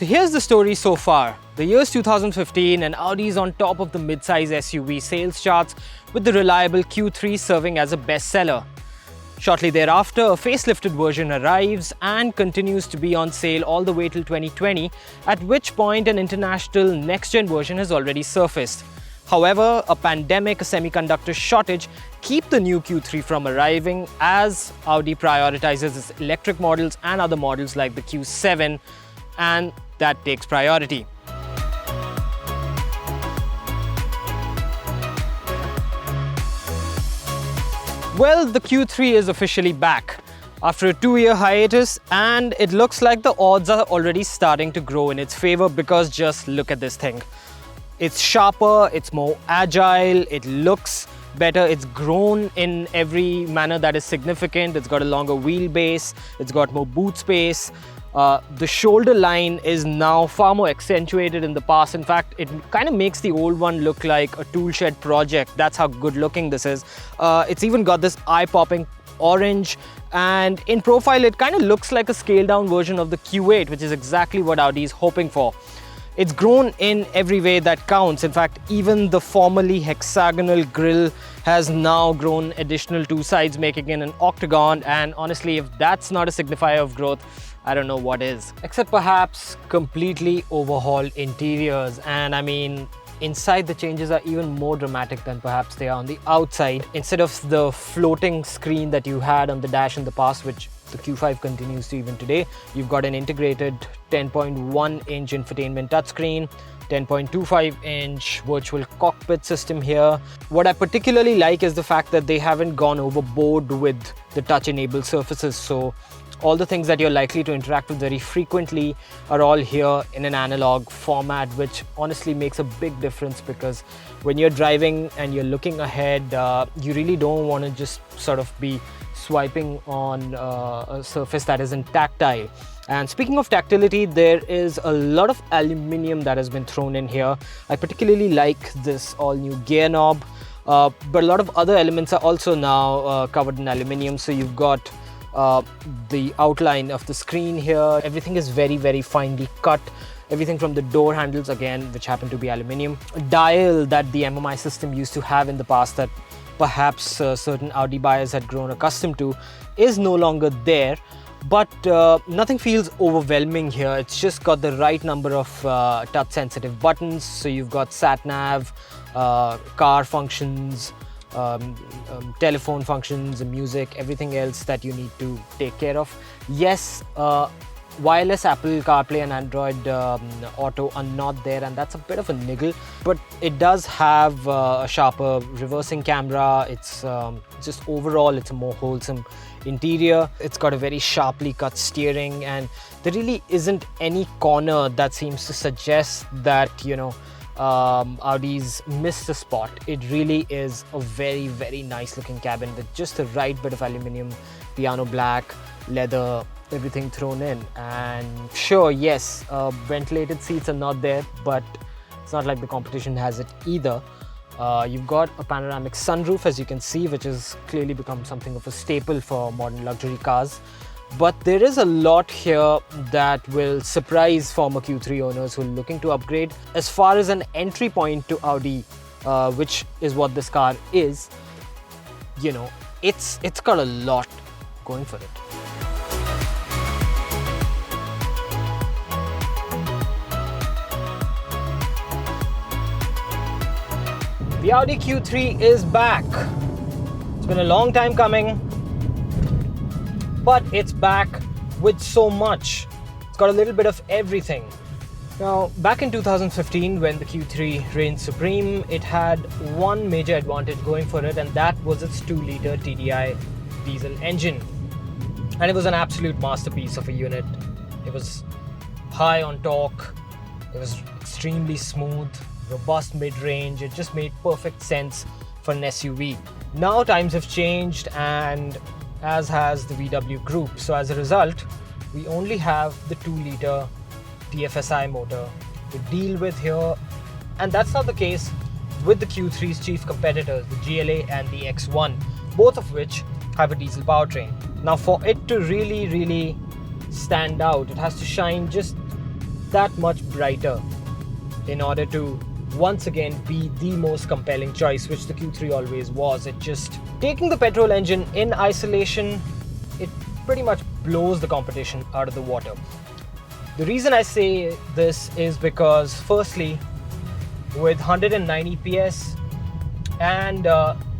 So here's the story so far. The year's 2015 and Audi is on top of the mid-size SUV sales charts with the reliable Q3 serving as a bestseller. Shortly thereafter, a facelifted version arrives and continues to be on sale all the way till 2020, at which point an international next-gen version has already surfaced. However, a pandemic, a semiconductor shortage keep the new Q3 from arriving as Audi prioritizes its electric models and other models like the Q7, and that takes priority. Well, the Q3 is officially back after a 2-year hiatus, and it looks like the odds are already starting to grow in its favor because just look at this thing. It's sharper, it's more agile, it looks better, it's grown in every manner that is significant. It's got a longer wheelbase, it's got more boot space. The shoulder line is now far more accentuated in the past. In fact, it kind of makes the old one look like a tool shed project. That's how good looking this is. It's even got this eye-popping orange, and in profile it kind of looks like a scaled down version of the Q8, which is exactly what Audi is hoping for. It's grown in every way that counts. In fact, even the formerly hexagonal grille has now grown additional 2 sides, making it an octagon, and honestly, if that's not a signifier of growth, I don't know what is. Except perhaps completely overhauled interiors, and I mean, inside the changes are even more dramatic than perhaps they are on the outside. Instead of the floating screen that you had on the dash in the past, which the Q5 continues to even today, you've got an integrated 10.1-inch infotainment touchscreen, 10.25-inch virtual cockpit system here. What I particularly like is the fact that they haven't gone overboard with the touch-enabled surfaces. So all the things that you're likely to interact with very frequently are all here in an analog format, which honestly makes a big difference, because when you're driving and you're looking ahead, you really don't want to just sort of be swiping on a surface that isn't tactile. And speaking of tactility, there is a lot of aluminium that has been thrown in here. I particularly like this all-new gear knob, but a lot of other elements are also now covered in aluminium. So you've got the outline of the screen here. Everything is very, very finely cut. Everything from the door handles, again, which happen to be aluminium. A dial that the MMI system used to have in the past that perhaps certain Audi buyers had grown accustomed to is no longer there. But nothing feels overwhelming here. It's just got the right number of touch-sensitive buttons. So you've got sat-nav, car functions, telephone functions, music, everything else that you need to take care of. Yes, wireless Apple CarPlay and Android Auto are not there, and that's a bit of a niggle, but it does have a sharper reversing camera. It's just overall, it's a more wholesome interior. It's got a very sharply cut steering, and there really isn't any corner that seems to suggest that, you know, Audi's missed a spot. It really is a very, very nice looking cabin with just the right bit of aluminium, piano black, leather, everything thrown in. And sure, yes, ventilated seats are not there, but it's not like the competition has it either. You've got a panoramic sunroof, as you can see, which has clearly become something of a staple for modern luxury cars. But there is a lot here that will surprise former Q3 owners who are looking to upgrade. As far as an entry point to Audi, which is what this car is, you know, it's got a lot going for it. The Audi Q3 is back. It's been a long time coming, but it's back with so much. It's got a little bit of everything. Now, back in 2015, when the Q3 reigned supreme, it had one major advantage going for it, and that was its 2-liter TDI diesel engine. And it was an absolute masterpiece of a unit. It was high on torque, it was extremely smooth, robust mid-range. It just made perfect sense for an SUV. Now times have changed, and as has the VW group. So as a result, we only have the 2-liter TFSI motor to deal with here. And that's not the case with the Q3's chief competitors, the GLA and the X1, both of which have a diesel powertrain. Now for it to really stand out, it has to shine just that much brighter in order to once again be the most compelling choice, which the Q3 always was. It just, taking the petrol engine in isolation, it pretty much blows the competition out of the water. The reason I say this is because, firstly, with 190 PS and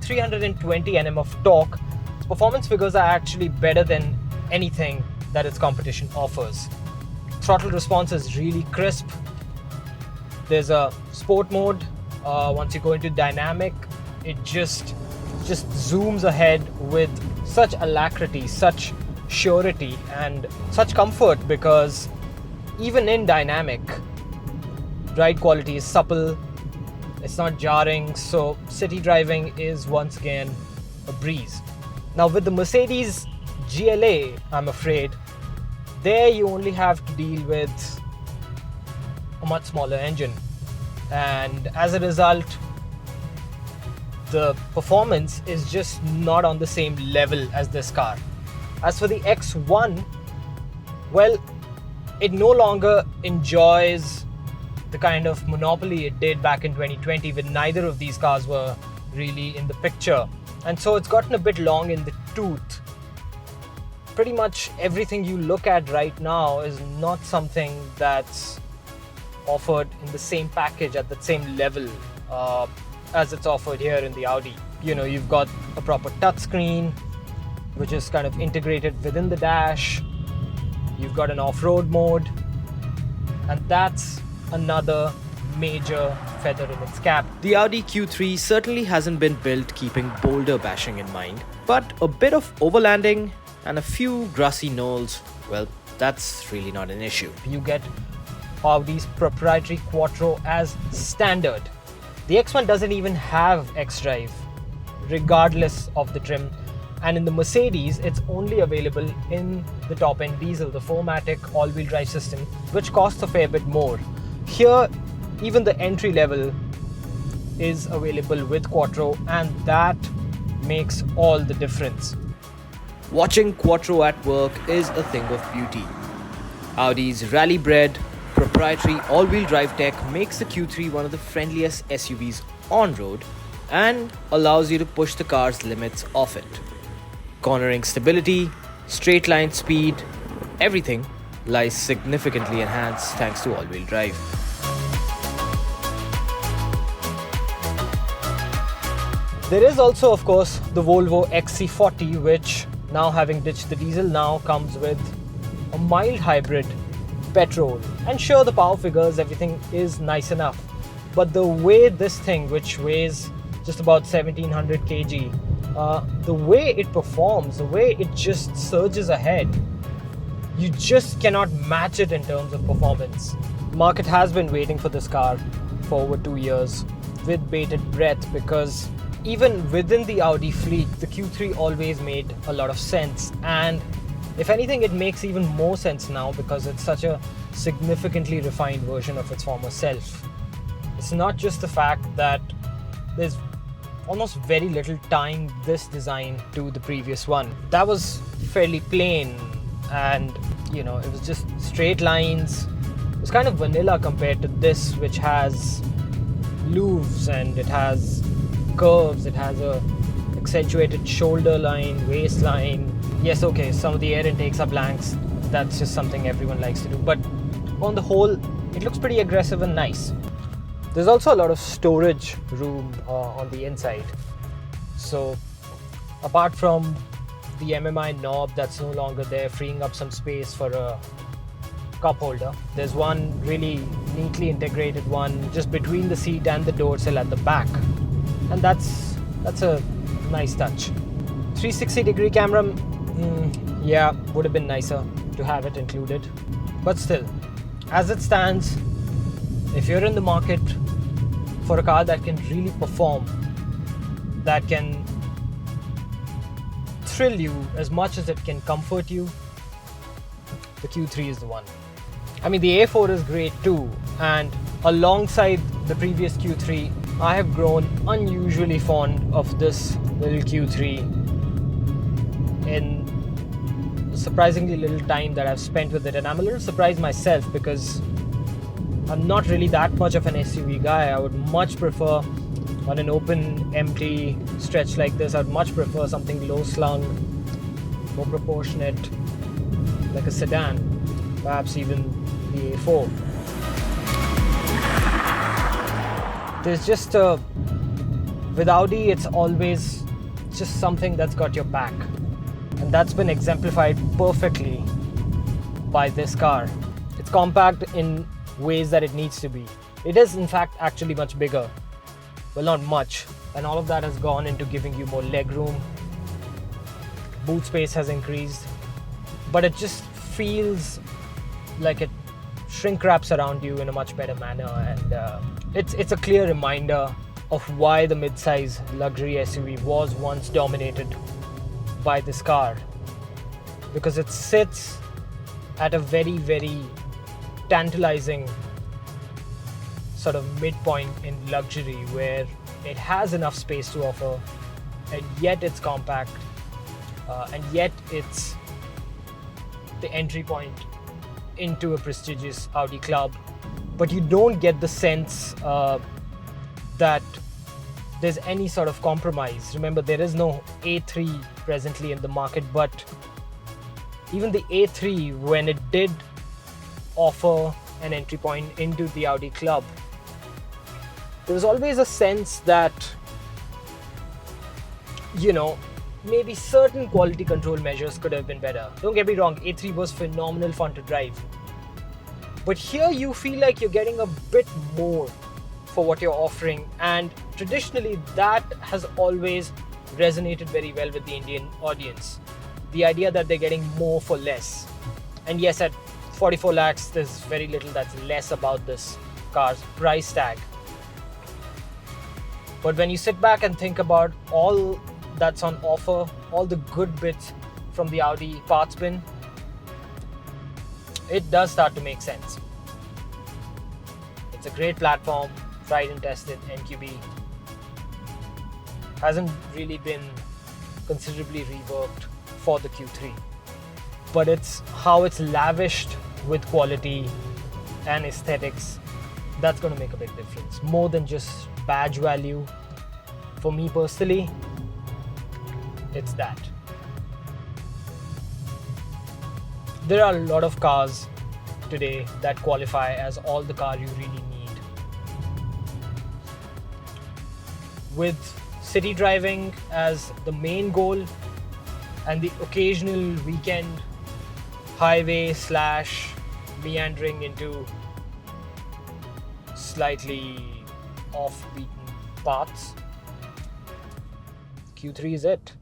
320 Nm of torque, its performance figures are actually better than anything that its competition offers. Throttle response is really crisp. There's a sport mode. Once you go into dynamic, it just zooms ahead with such alacrity, such surety, and such comfort, because even in dynamic, ride quality is supple, it's not jarring, so city driving is once again a breeze. Now with the Mercedes GLA, I'm afraid, there you only have to deal with a much smaller engine, and as a result the performance is just not on the same level as this car. As for the X1, well, it no longer enjoys the kind of monopoly it did back in 2020 when neither of these cars were really in the picture, and so it's gotten a bit long in the tooth. Pretty much everything you look at right now is not something that's offered in the same package at the same level as it's offered here in the Audi. You know, you've got a proper touchscreen which is kind of integrated within the dash. You've got an off-road mode, and that's another major feather in its cap. The Audi Q3 certainly hasn't been built keeping boulder bashing in mind, but a bit of overlanding and a few grassy knolls, well, that's really not an issue. You get Audi's proprietary Quattro as standard. The X1 doesn't even have xDrive, regardless of the trim. And in the Mercedes, it's only available in the top-end diesel, the 4MATIC all-wheel drive system, which costs a fair bit more. Here, even the entry level is available with Quattro, and that makes all the difference. Watching Quattro at work is a thing of beauty. Audi's rally-bred, proprietary all-wheel drive tech makes the Q3 one of the friendliest SUVs on-road and allows you to push the car's limits off it. Cornering stability, straight line speed, everything lies significantly enhanced thanks to all-wheel drive. There is also, of course, the Volvo XC40, which, now having ditched the diesel, now comes with a mild hybrid petrol. And sure, the power figures, everything is nice enough, but the way this thing, which weighs just about 1700 kg, the way it performs, the way it just surges ahead, you just cannot match it in terms of performance. The market has been waiting for this car for over 2 years with bated breath, because even within the Audi fleet, the Q3 always made a lot of sense, and if anything, it makes even more sense now because it's such a significantly refined version of its former self. It's not just the fact that there's almost very little tying this design to the previous one. That was fairly plain, and you know, it was just straight lines. It was kind of vanilla compared to this, which has loops and it has curves, it has a accentuated shoulder line, waistline. Yes, okay, some of the air intakes are blanks. That's just something everyone likes to do, but on the whole, it looks pretty aggressive and nice. There's also a lot of storage room on the inside. So apart from the MMI knob that's no longer there, freeing up some space for a cup holder, there's one really neatly integrated one just between the seat and the door sill at the back, and that's a nice touch. 360-degree camera, yeah, would have been nicer to have it included, but still, as it stands, if you're in the market for a car that can really perform, that can thrill you as much as it can comfort you, the Q3 is the one. I mean, the A4 is great too, and alongside the previous Q3, I have grown unusually fond of this little Q3 in surprisingly little time that I've spent with it, and I'm a little surprised myself because I'm not really that much of an SUV guy. I would much prefer, on an open, empty stretch like this, I'd much prefer something low slung, more proportionate, like a sedan, perhaps even the A4. There's just with Audi, it's always just something that's got your back. And that's been exemplified perfectly by this car. It's compact in ways that it needs to be. It is in fact actually much bigger. Well, not much. And all of that has gone into giving you more legroom. Boot space has increased. But it just feels like it shrink wraps around you in a much better manner. And it's a clear reminder of why the mid-size luxury SUV was once dominated by this car. Because it sits at a very, very tantalizing sort of midpoint in luxury, where it has enough space to offer, and yet it's compact, and yet it's the entry point into a prestigious Audi club. But you don't get the sense that there's any sort of compromise. Remember, there is no A3 presently in the market, but even the A3, when it did offer an entry point into the Audi club, there was always a sense that, maybe certain quality control measures could have been better. Don't get me wrong, A3 was phenomenal fun to drive. But here you feel like you're getting a bit more for what you're offering, and traditionally that has always resonated very well with the Indian audience. The idea that they're getting more for less. And yes, at 44 lakhs, there's very little that's less about this car's price tag. But when you sit back and think about all that's on offer, all the good bits from the Audi parts bin, it does start to make sense. It's a great platform, tried and tested. NQB hasn't really been considerably reworked for the Q3, but it's how it's lavished with quality and aesthetics that's going to make a big difference, more than just badge value. For me personally, it's that. There are a lot of cars today that qualify as all the car you really need. With city driving as the main goal and the occasional weekend highway / meandering into slightly off-beaten paths, Q3 is it.